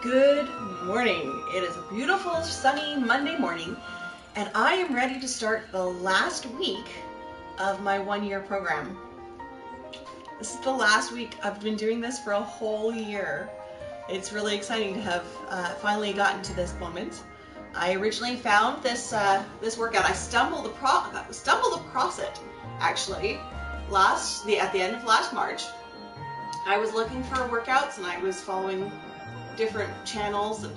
Good morning. It is a beautiful sunny Monday morning and I am ready to start the last week of my 1-year program. This is the last week. I've been doing this for a whole year. It's really exciting to have finally gotten to this moment. I originally found this workout. I stumbled across it actually at the end of last March. I was looking for workouts and I was following different channels and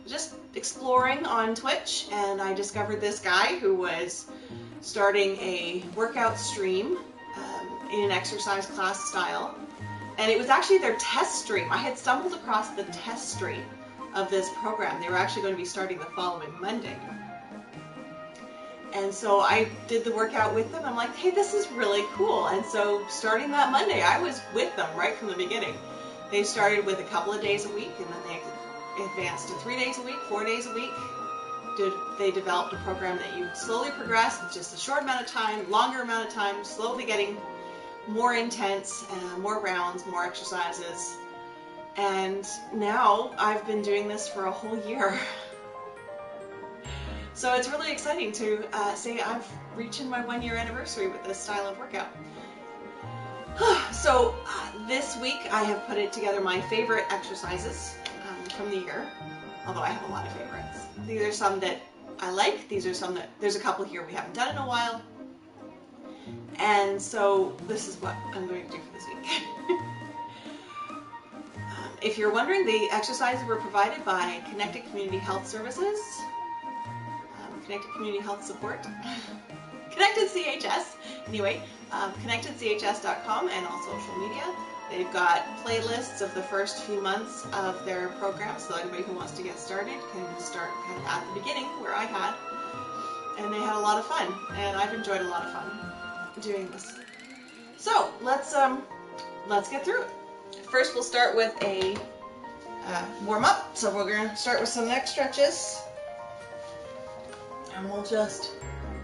just exploring on Twitch, and I discovered this guy who was starting a workout stream in an exercise class style, and it was actually their test stream. I had stumbled across the test stream of this program. They were actually going to be starting the following Monday, and so I did the workout with them. I'm like, hey, this is really cool. And so starting that Monday, I was with them right from the beginning. They started with a couple of days a week, and then they advanced to 3 days a week, 4 days a week. They developed a program that you slowly progress with just a short amount of time, longer amount of time, slowly getting more intense, more rounds, more exercises. And now I've been doing this for a whole year. So it's really exciting to say I've reached my 1-year anniversary with this style of workout. So this week I have put together my favorite exercises from the year, although I have a lot of favorites. These are some that I like, these are some that, there's a couple here we haven't done in a while, and so this is what I'm going to do for this week. If you're wondering, the exercises were provided by Connected Community Health Services, Connected Community Health Support, Connected CHS, anyway, connectedchs.com, and on social media. They've got playlists of the first few months of their program, so anybody who wants to get started can start kind of at the beginning where I had. And they had a lot of fun, and I've enjoyed a lot of fun doing this. So let's get through it. First, we'll start with a warm up. So we're going to start with some neck stretches, and we'll just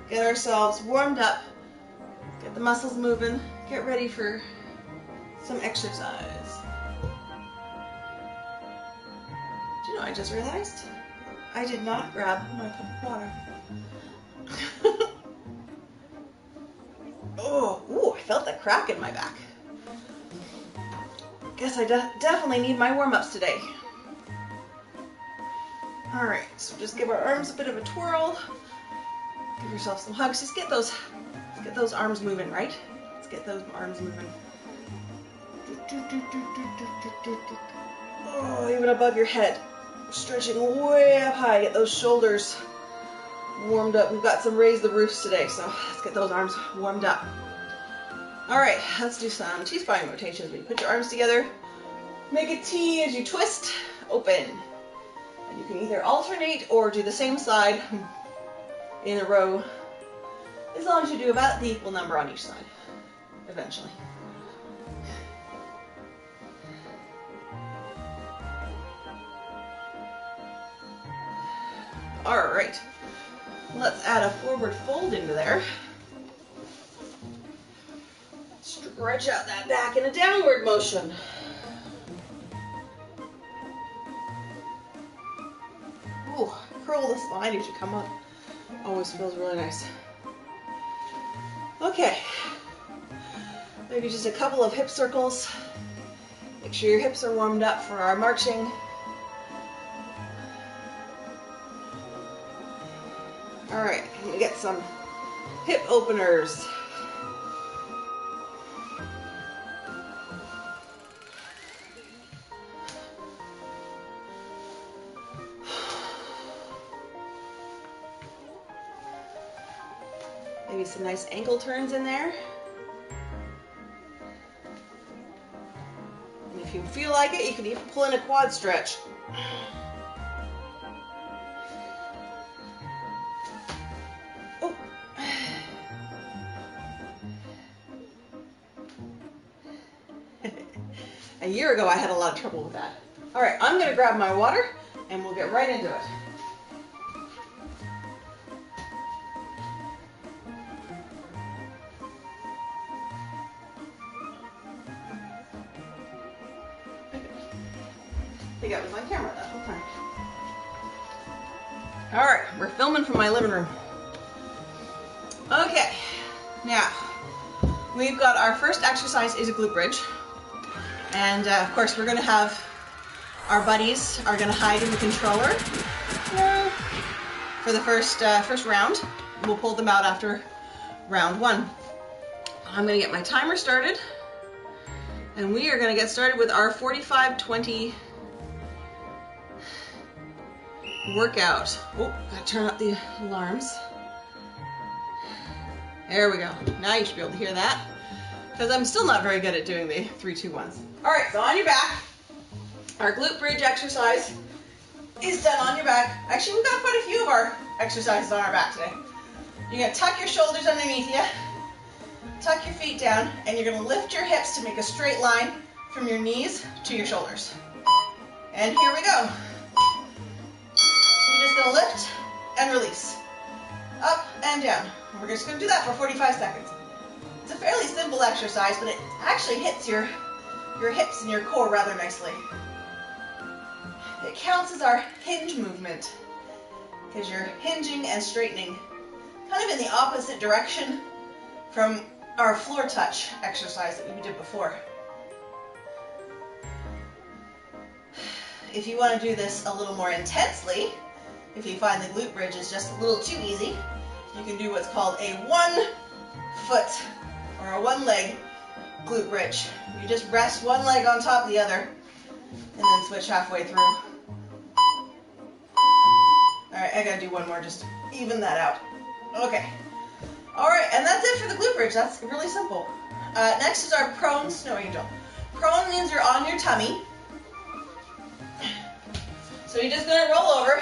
get ourselves warmed up, get the muscles moving, get ready for some exercise. Do you know, I just realized I did not grab my cup of water. Oh, I felt that crack in my back. Guess I definitely need my warm-ups today. Alright, so just give our arms a bit of a twirl. Give yourself some hugs. Just get those arms moving, right? Let's get those arms moving. Oh, even above your head. Stretching way up high. Get those shoulders warmed up. We've got some raise the roofs today, so let's get those arms warmed up. Alright, let's do some T-spine rotations. You put your arms together, make a T as you twist, open. And you can either alternate or do the same side in a row, as long as you do about the equal number on each side, eventually. Alright, let's add a forward fold into there. Stretch out that back in a downward motion. Ooh, curl the spine as you come up. Always feels really nice. Okay, maybe just a couple of hip circles. Make sure your hips are warmed up for our marching. Alright, we get some hip openers. Maybe some nice ankle turns in there. And if you feel like it, you can even pull in a quad stretch. Oh. A year ago, I had a lot of trouble with that. All right, I'm going to grab my water, and we'll get right into it. I think I was on camera that whole time. All right, we're filming from my living room. Okay, now we've got our first exercise is a glute bridge. And of course we're gonna have our buddies are gonna hide in the controller for the first round. We'll pull them out after round one. I'm gonna get my timer started, and we are gonna get started with our 45-20 workout. Oh, gotta turn up the alarms. There we go. Now you should be able to hear that, because I'm still not very good at doing the 3, 2, 1s. All right, so on your back, our glute bridge exercise is done on your back. Actually, we've got quite a few of our exercises on our back today. You're gonna tuck your shoulders underneath you, tuck your feet down, and you're gonna lift your hips to make a straight line from your knees to your shoulders. And here we go. So you're just gonna lift and release, up and down. And we're just gonna do that for 45 seconds. It's a fairly simple exercise, but it actually hits your hips and your core rather nicely. It counts as our hinge movement because you're hinging and straightening kind of in the opposite direction from our floor touch exercise that we did before. If you want to do this a little more intensely, if you find the glute bridge is just a little too easy, you can do what's called a 1 foot or a 1 leg glute bridge. You just rest one leg on top of the other and then switch halfway through. Alright, I gotta do one more just to even that out. Okay. Alright, and that's it for the glute bridge. That's really simple. Next is our prone snow angel. Prone means you're on your tummy. So you're just gonna roll over.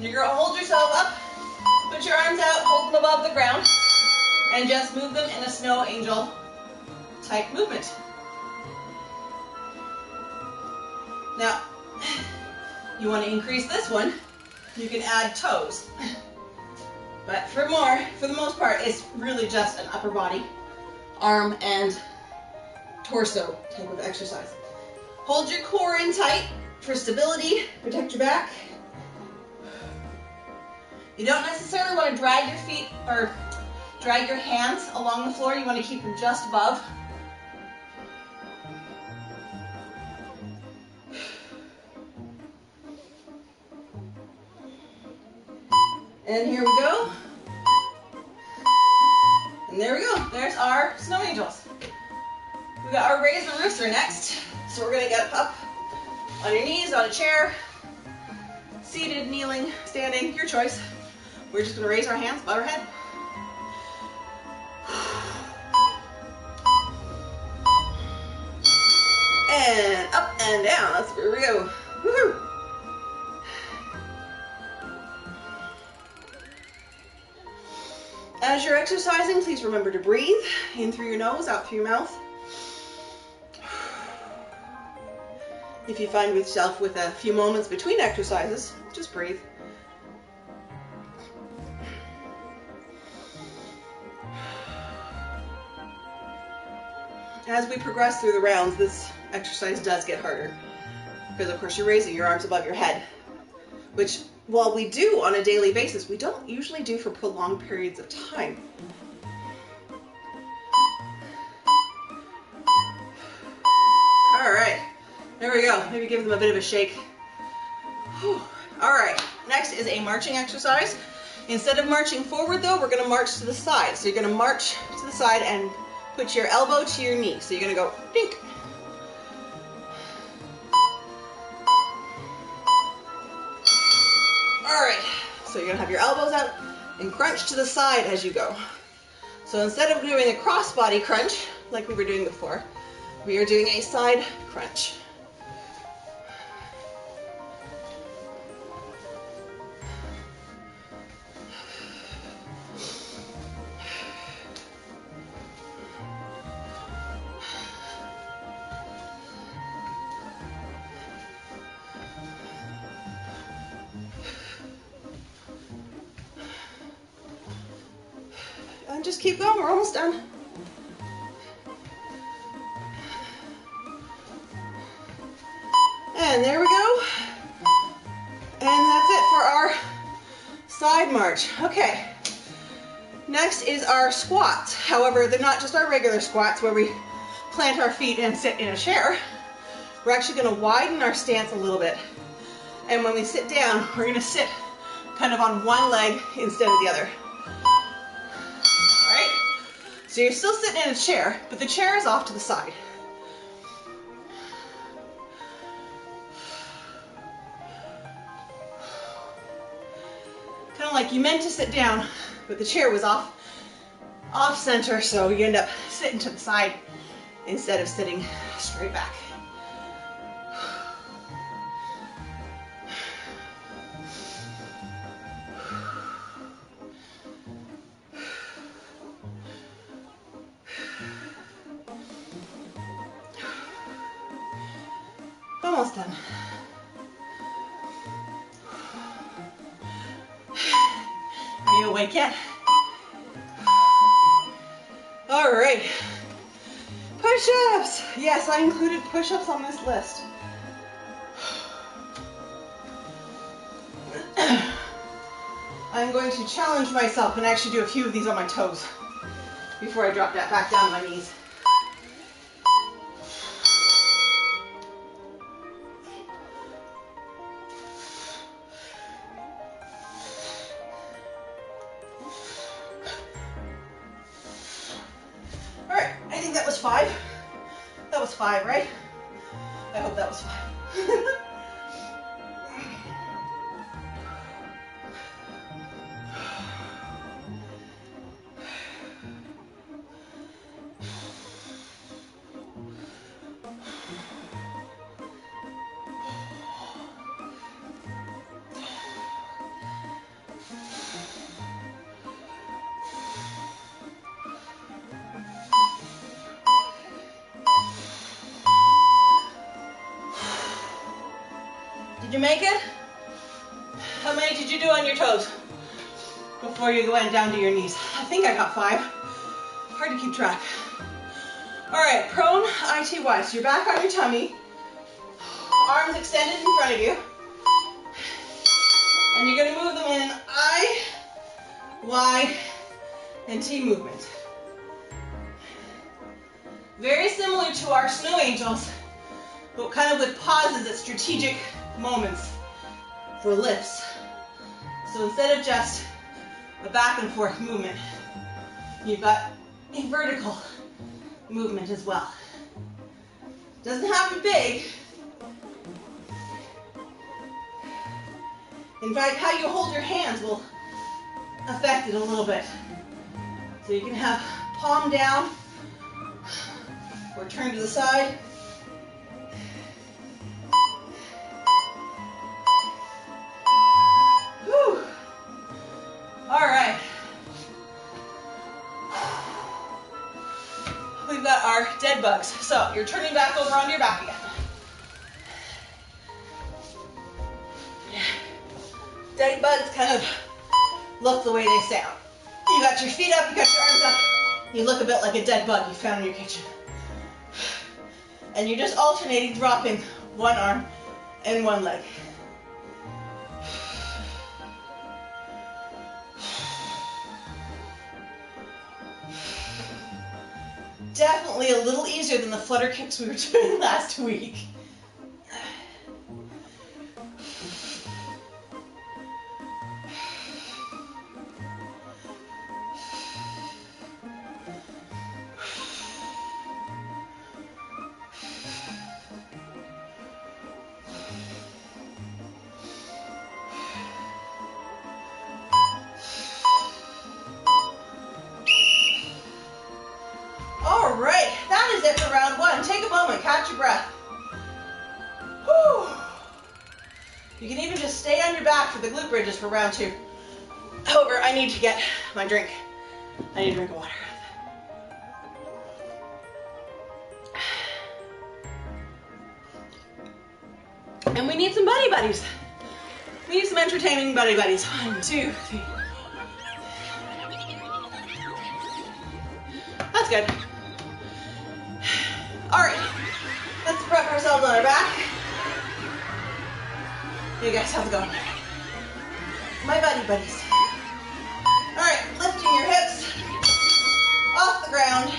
You're gonna hold yourself up, put your arms out, hold them above the ground, and just move them in a snow angel type movement. Now, you want to increase this one, you can add toes. But for the most part, it's really just an upper body, arm, and torso type of exercise. Hold your core in tight for stability, protect your back. You don't necessarily want to drag your feet or drag your hands along the floor. You want to keep them just above. And here we go. And there we go. There's our snow angels. We got our raise the rooster next. So we're gonna get up on your knees, on a chair, seated, kneeling, standing, your choice. We're just gonna raise our hands above our head. And up and down. That's where we go. Woohoo! As you're exercising, please remember to breathe in through your nose, out through your mouth. If you find yourself with a few moments between exercises, just breathe. As we progress through the rounds, this exercise does get harder because, of course, you're raising your arms above your head, which, while we do on a daily basis, we don't usually do for prolonged periods of time. All right, there we go. Maybe give them a bit of a shake. Whew. All right, next is a marching exercise. Instead of marching forward, though, we're going to march to the side. So you're going to march to the side and put your elbow to your knee. So you're going to go dink. Alright, so you're going to have your elbows out and crunch to the side as you go. So instead of doing a cross-body crunch, like we were doing before, we are doing a side crunch. And just keep going, we're almost done. And And there we go. And that's it for our side march. Okay. Next is our squats. However, they're not just our regular squats where we plant our feet and sit in a chair. We're actually going to widen our stance a little bit. And when we sit down, we're going to sit kind of on one leg instead of the other. All right? So you're still sitting in a chair, but the chair is off to the side. Kind of like you meant to sit down, but the chair was off center, so you end up sitting to the side instead of sitting straight back. Almost done. Are you awake yet? All right. Push-ups. Yes, I included push-ups on this list. I'm going to challenge myself and actually do a few of these on my toes before I drop that back down to my knees. That was 5, right? I hope that was 5. Did you make it? How many did you do on your toes before you went down to your knees? I think I got 5. Hard to keep track. All right, prone ITY. So you're back on your tummy, arms extended in front of you, and you're going to move them in an I, Y, and T movement. Very similar to our snow angels, but kind of with pauses at strategic moments for lifts. So instead of just a back and forth movement, you've got a vertical movement as well. Doesn't have to be big. In fact, how you hold your hands will affect it a little bit. So you can have palm down or turn to the side. All right. We've got our dead bugs. So you're turning back over onto your back again. Dead bugs kind of look the way they sound. You got your feet up, you got your arms up. You look a bit like a dead bug you found in your kitchen. And you're just alternating, dropping one arm and one leg. Definitely a little easier than the flutter kicks we were doing last week. All right, that is it for round 1. Take a moment, catch your breath. Whew. You can even just stay on your back for the glute bridges for round 2. However, I need to get my drink. I need a drink of water. And we need some buddy buddies. We need some entertaining buddy buddies. 1, 2, 3. That's good. All right, let's prep ourselves on our back. Hey guys, how's it going? My buddies. All right, lifting your hips off the ground,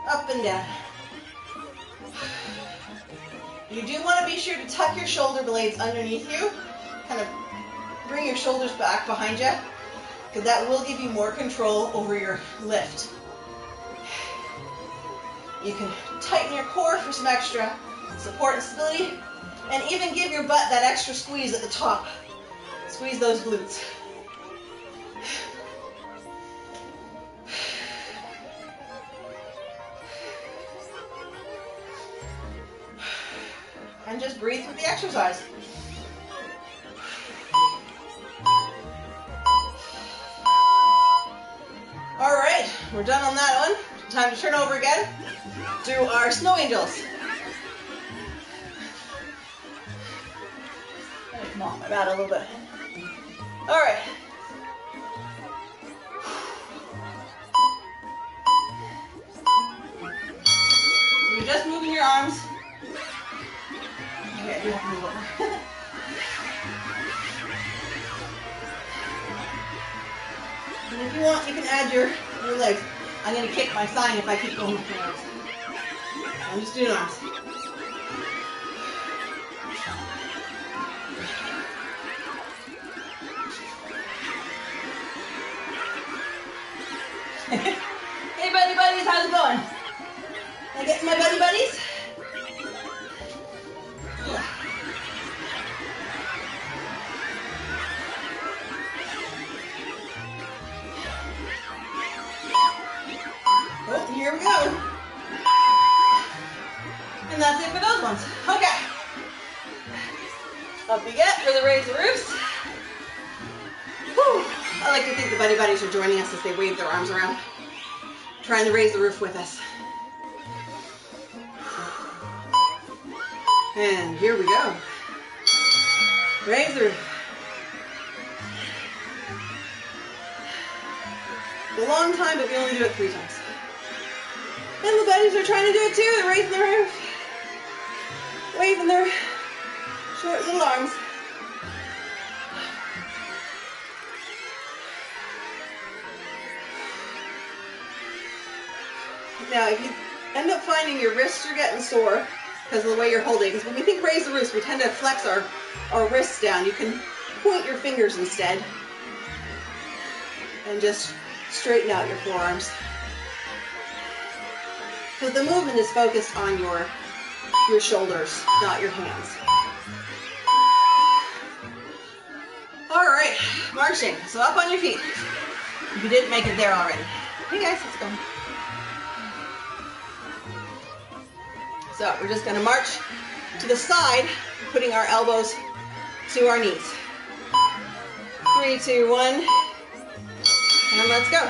up and down. You do want to be sure to tuck your shoulder blades underneath you, kind of bring your shoulders back behind you, because that will give you more control over your lift. You can tighten your core for some extra support and stability, and even give your butt that extra squeeze at the top. Squeeze those glutes. And just breathe through the exercise. All right, we're done on that one. Time to turn over again. Do our snow angels. Come on, my bad a little bit. All right. So you're just moving your arms. Okay, I do have to move over. And if you want, you can add your legs. I'm going to kick my sign if I keep going with my arms. I'm just doing arms. Hey buddies, how's it going? Can I get my buddies? Yeah. Oh, here we go. And that's it for those ones. Okay. Up we get for the raise the roofs. Whew. I like to think the buddies are joining us as they wave their arms around, trying to raise the roof with us. And here we go. Raise the roof. It's a long time, but we only do it 3 times. And the buddies are trying to do it too. They're raising their roof, waving their short little arms. Now, if you end up finding your wrists are getting sore because of the way you're holding, because when we think raise the roofs, we tend to flex our wrists down. You can point your fingers instead and just straighten out your forearms. Because the movement is focused on your shoulders, not your hands. All right, marching. So up on your feet. If you didn't make it there already. Hey guys, let's go. So we're just going to march to the side, putting our elbows to our knees. 3, 2, 1, and let's go.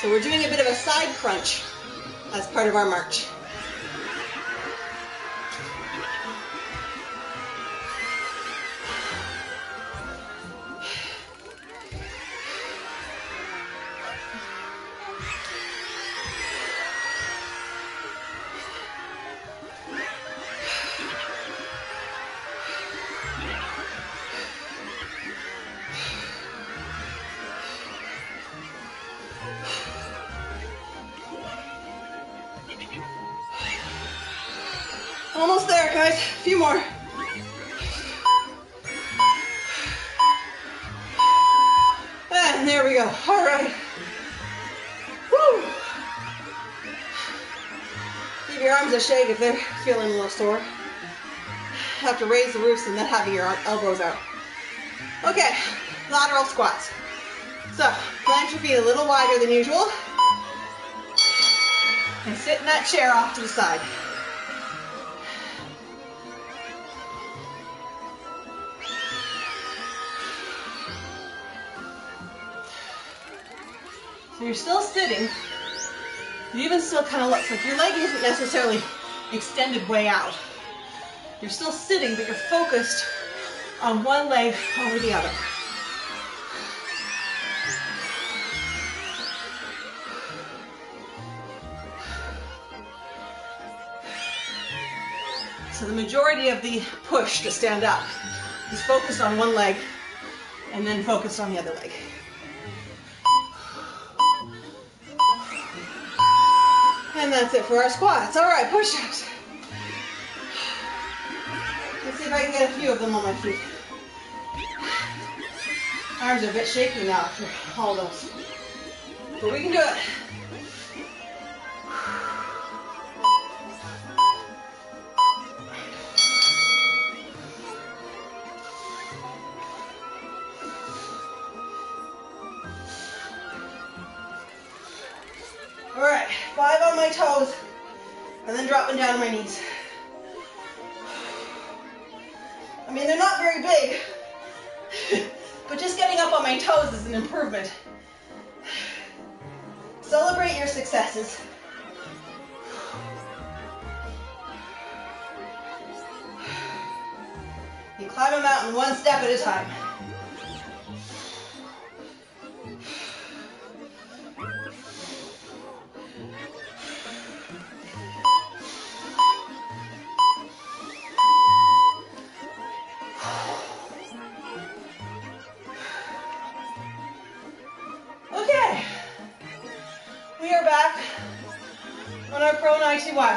So we're doing a bit of a side crunch as part of our march. Almost there, guys. A few more. And there we go. All right. Woo. Give your arms a shake if they're feeling a little sore. Have to raise the roofs and then having your elbows out. Okay, lateral squats. So, plant your feet a little wider than usual. And sit in that chair off to the side. So you're still sitting. It even still kind of looks like your leg isn't necessarily extended way out. You're still sitting, but you're focused on one leg over the other. So the majority of the push to stand up is focused on one leg and then focused on the other leg. And that's it for our squats. All right, push-ups. Let's see if I can get a few of them on my feet. Arms are a bit shaky now after all those. But we can do it. All right, 5 on my toes, and then dropping down to my knees. I mean, they're not very big, but just getting up on my toes is an improvement. Celebrate your successes. You climb a mountain one step at a time.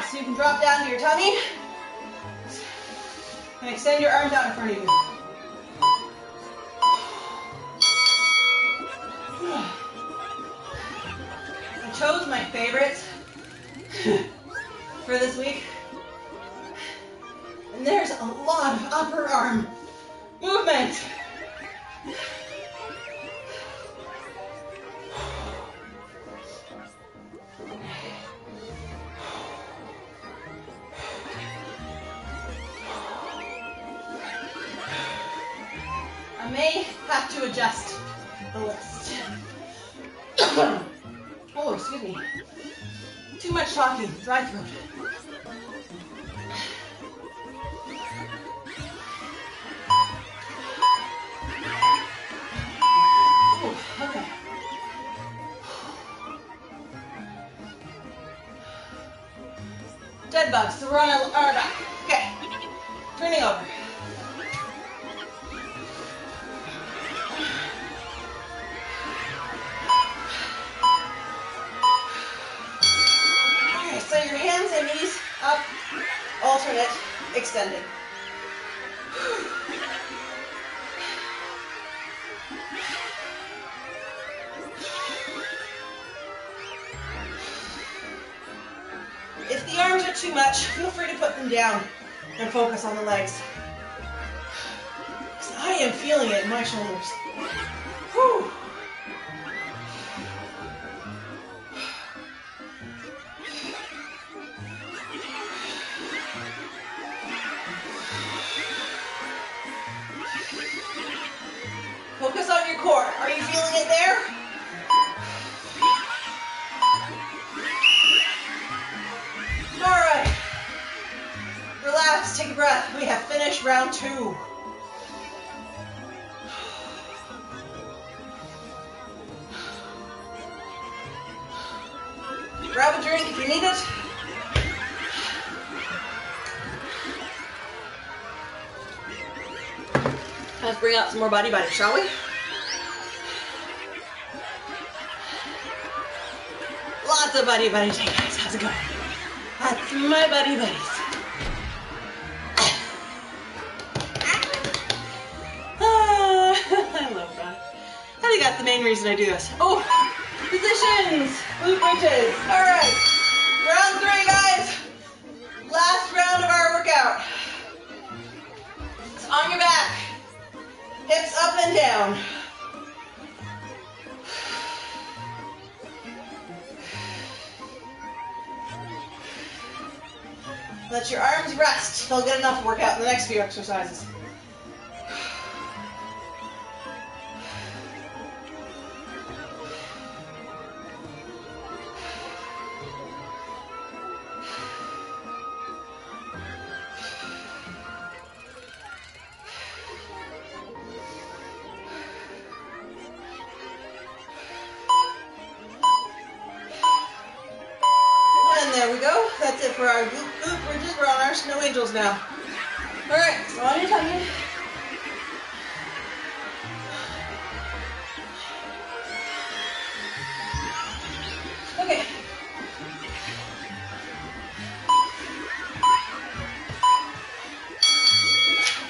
So you can drop down to your tummy and extend your arms out in front of you. I chose my favorites for this week, and there's a lot of upper arm movement. I may have to adjust the list. Oh, excuse me. Too much talking, dry throat. Ooh, okay. Dead bugs, so we're on our back. Okay, turning over. So your hands and knees up, alternate, extended. If the arms are too much, feel free to put them down and focus on the legs. Because I am feeling it in my shoulders. Whew. Focus on your core. Are you feeling it there? All right. Relax, take a breath. We have finished round 2. Grab a drink if you need it. Let's bring out some more body, shall we? Lots of buddy. Hey guys, how's it going? That's my buddies. I love that. I think that's the main reason I do this. Oh, positions, glute bridges. All right, round 3, guys. Last round of our workout. It's on your back. Hips up and down. Let your arms rest. They'll get enough workout in the next few exercises. There we go. That's it for our glute bridges. We're on our snow angels now. All right, so on your tummy. Okay.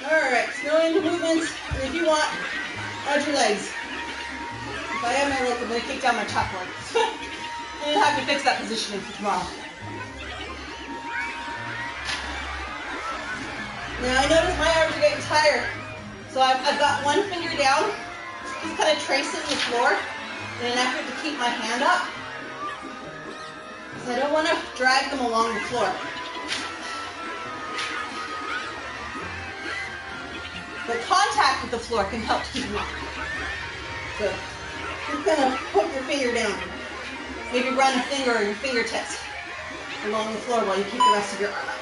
All right, snowing movements, and if you want, add your legs. If I have my leg, I'm going to kick down my top leg. I'm going to have to fix that positioning for tomorrow. Now I notice my arms are getting tired, so I've got one finger down, just kind of tracing the floor in an effort to keep my hand up, because I don't want to drag them along the floor. But contact with the floor can help keep them up. So just kind of put your finger down. Maybe run a finger or your fingertips along the floor while you keep the rest of your arm up.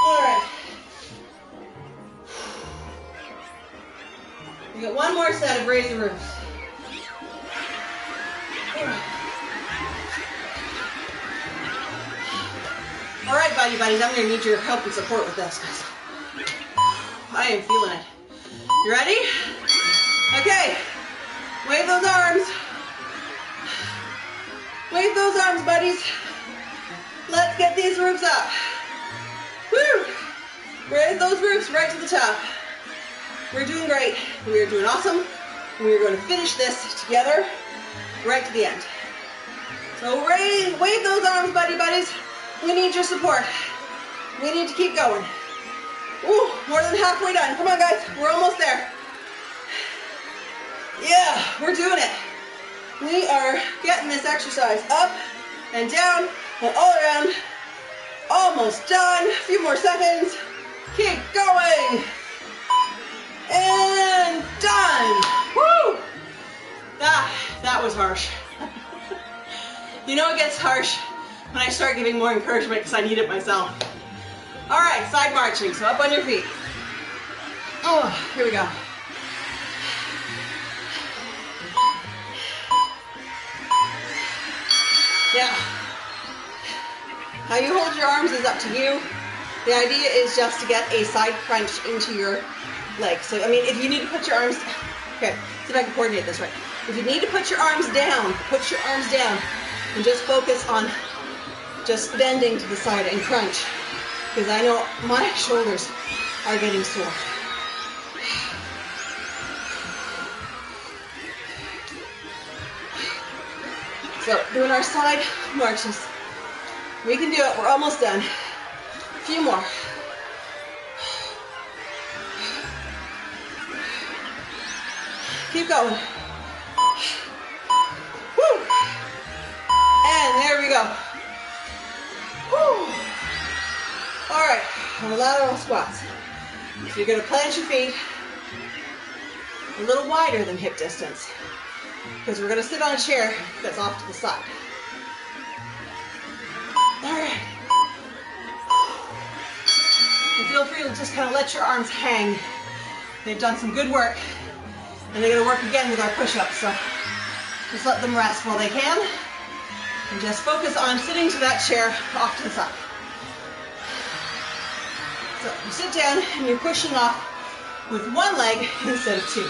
All right. We got one more set of raise the roofs. All right, buddies, I'm going to need your help and support with this. I am feeling it. You ready? Okay. Wave those arms. Wave those arms, buddies. Let's get these roofs up. Woo! Raise those roofs right to the top. We're doing great. We are doing awesome. We are going to finish this together right to the end. So wave those arms, buddies. We need your support. We need to keep going. Ooh, more than halfway done. Come on, guys. We're almost there. Yeah, we're doing it. We are getting this exercise up and down and all around. Almost done. A few more seconds. Keep going. And done. Woo! That was harsh. You know it gets harsh when I start giving more encouragement because I need it myself. All right, side marching, so up on your feet. Oh, here we go. Yeah. How you hold your arms is up to you. The idea is just to get a side crunch into your legs. So, I mean, if you need to put your arms, okay, see if I can coordinate this right. If you need to put your arms down, put your arms down and just focus on just bending to the side and crunch. Because I know my shoulders are getting sore. So, doing our side marches. We can do it. We're almost done. A few more. Keep going. Woo! And there we go. Woo! All right, our lateral squats. So you're going to plant your feet a little wider than hip distance because we're going to sit on a chair that's off to the side. All right. And feel free to just kind of let your arms hang. They've done some good work, and they're going to work again with our push-ups. So just let them rest while they can, and just focus on sitting to that chair off to the side. So you sit down and you're pushing off with one leg instead of two.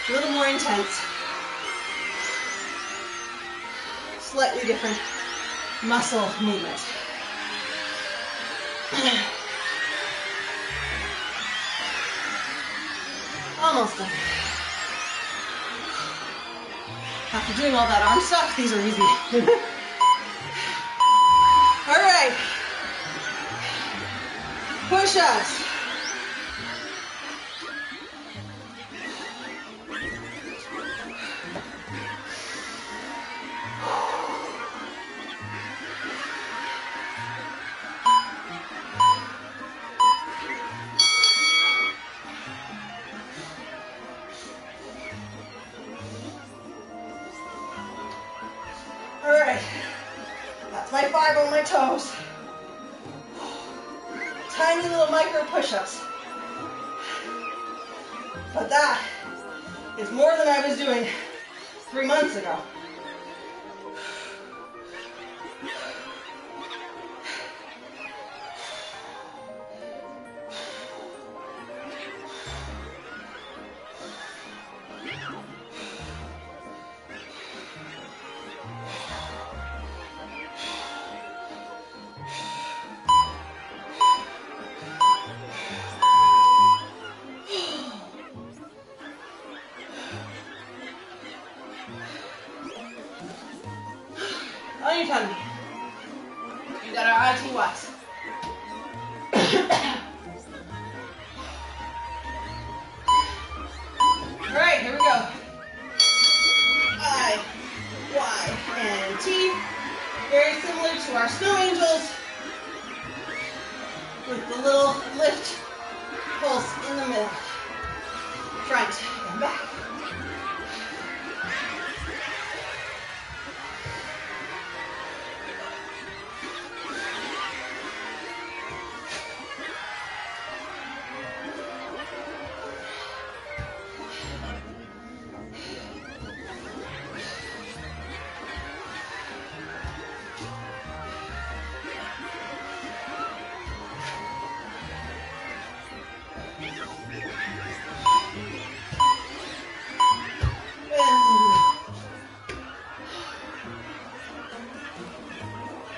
A little more intense. Slightly different muscle movement. Almost done. After doing all that arm stuff, these are easy. All right. Push-ups. All right. That's my 5 on my toes. Tiny little micro push-ups. But that is more than I was doing 3 months ago. your tummy. We got our IT watts. All right, here we go. I, Y, and T. Very similar to our snow angels with the little lift pulse in the middle. Front and back.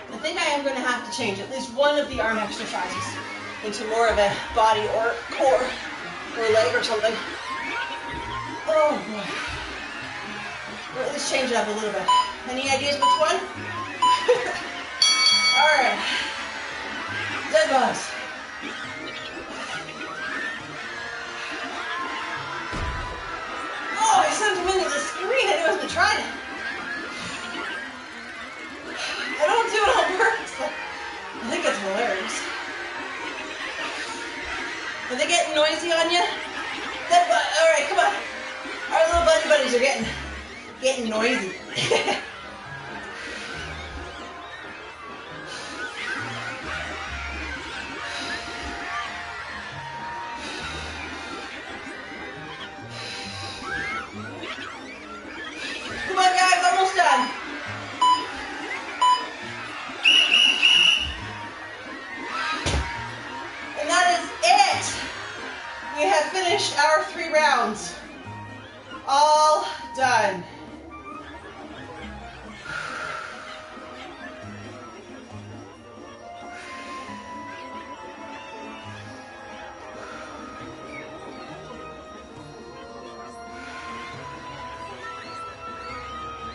I think I am going to have to change at least one of the arm exercises into more of a body or core or leg or something. Oh boy. Or at least change it up a little bit. Any ideas which one? Alright. Dead bugs. Oh, I sent him into the screen. I knew I was going to try it. I don't do it on purpose, but I think it's hilarious. Are they getting noisy on you? All right, come on. Our little buddies are getting noisy. Come on, guys, almost done. And that is it. We have finished our 3 rounds. All done.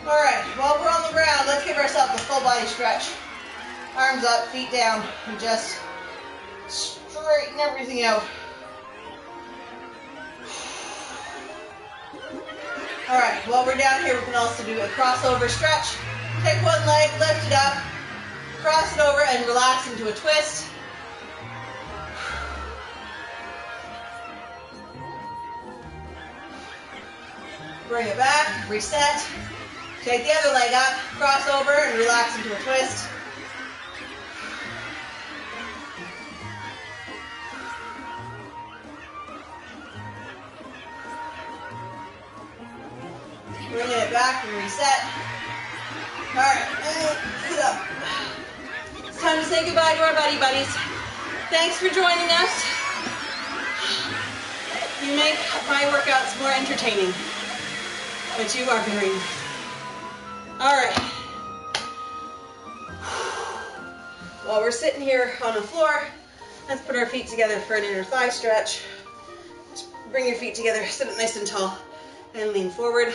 All right, while we're on the ground, let's give ourselves a full body stretch. Arms up, feet down, and just straighten everything out. All right, while we're down here, we can also do a crossover stretch. Take one leg, lift it up, cross it over, and relax into a twist. Bring it back, reset. Take the other leg up, cross over, and relax into a twist. Bringing it back and reset. All right, and sit up. It's time to say goodbye to our buddies. Thanks for joining us. You make my workouts more entertaining, but you are very nice. All right. While we're sitting here on the floor, let's put our feet together for an inner thigh stretch. Just bring your feet together, sit up nice and tall, and lean forward.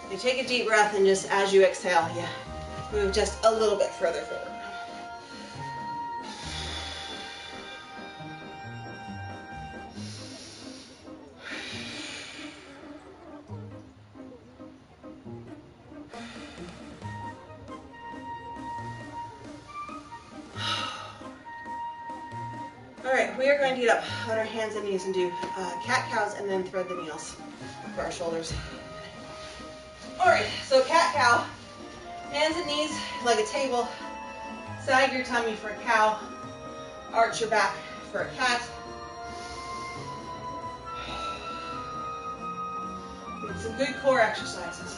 You take a deep breath, and just as you exhale, you move just a little bit further forward. All right, we are going to get up on our hands and knees and do cat-cows and then thread the needles for our shoulders. All right, so cat-cow, hands and knees like a table, sag your tummy for a cow, arch your back for a cat. Get some good core exercises.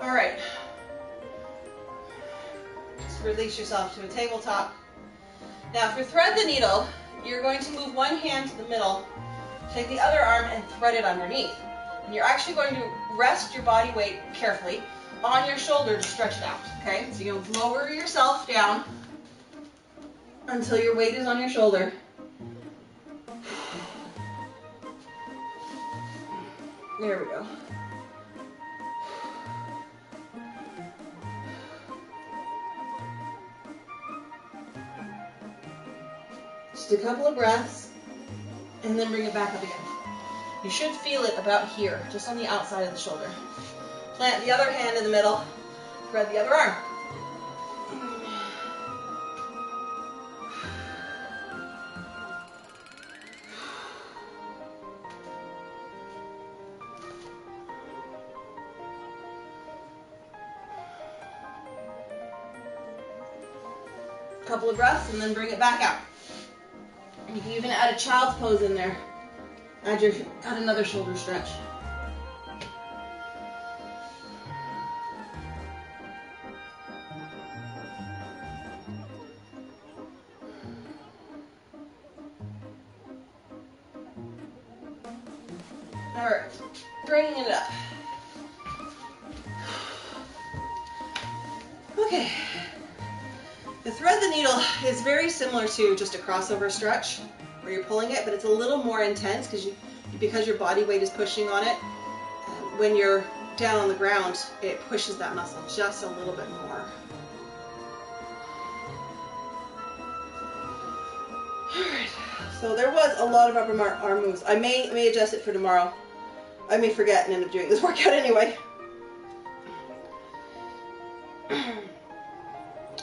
All right, just release yourself to a tabletop. Now for thread the needle, you're going to move one hand to the middle, take the other arm and thread it underneath. And you're actually going to rest your body weight carefully on your shoulder to stretch it out, okay? So you're going to lower yourself down until your weight is on your shoulder. There we go. Just a couple of breaths, and then bring it back up again. You should feel it about here, just on the outside of the shoulder. Plant the other hand in the middle, spread the other arm. Couple of breaths and then bring it back out. You can even add a child's pose in there. Add another shoulder stretch. All right, bringing it up. Okay. The thread the needle is very similar to just a crossover stretch where you're pulling it, but it's a little more intense because your body weight is pushing on it. When you're down on the ground, it pushes that muscle just a little bit more. Alright, so there was a lot of upper arm moves. I may adjust it for tomorrow. I may forget and end up doing this workout anyway.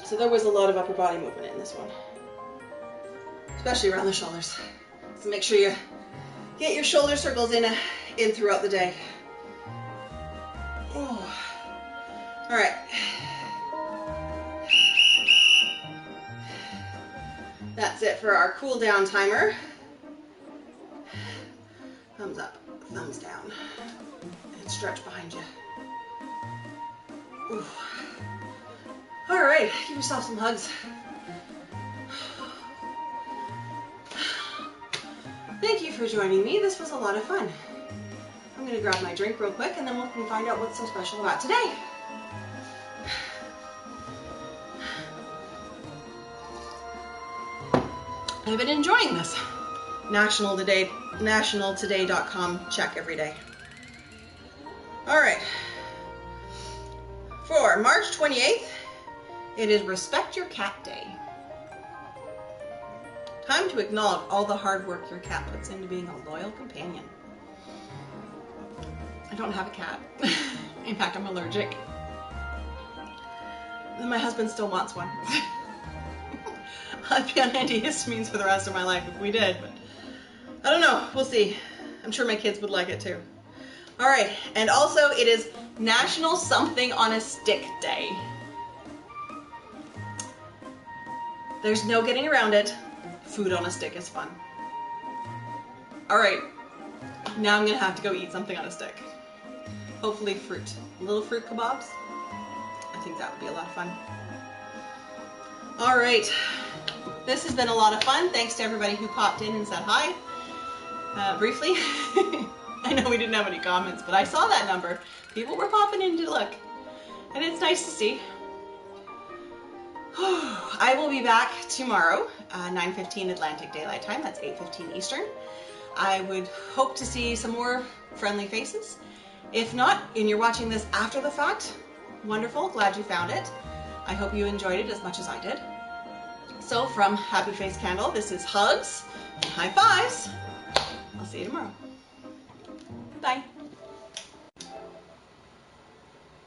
So there was a lot of upper body movement in this one, especially around the shoulders. So make sure you get your shoulder circles in throughout the day. Oh. All right. That's it for our cool down timer. Thumbs up, thumbs down, and stretch behind you. Ooh. All right, give yourself some hugs. Thank you for joining me. This was a lot of fun. I'm going to grab my drink real quick and then we can find out what's so special about today. I've been enjoying this. nationaltoday.com check every day. All right. For March 28th, it is Respect Your Cat Day. Time to acknowledge all the hard work your cat puts into being a loyal companion. I don't have a cat. In fact, I'm allergic. And my husband still wants one. I'd be on antihistamines for the rest of my life if we did, but I don't know. We'll see. I'm sure my kids would like it too. All right, and also it is National Something on a Stick Day. There's no getting around it. Food on a stick is fun. All right, now I'm gonna have to go eat something on a stick. Hopefully fruit. Little fruit kebabs. I think that would be a lot of fun. All right, this has been a lot of fun. Thanks to everybody who popped in and said hi. Briefly. I know we didn't have any comments, but I saw that number. People were popping in to look, and it's nice to see. I will be back tomorrow, 9:15 Atlantic Daylight Time. That's 8:15 Eastern. I would hope to see some more friendly faces. If not, and you're watching this after the fact, wonderful. Glad you found it. I hope you enjoyed it as much as I did. So from Happy Face Candle, this is hugs and high fives. I'll see you tomorrow. Bye.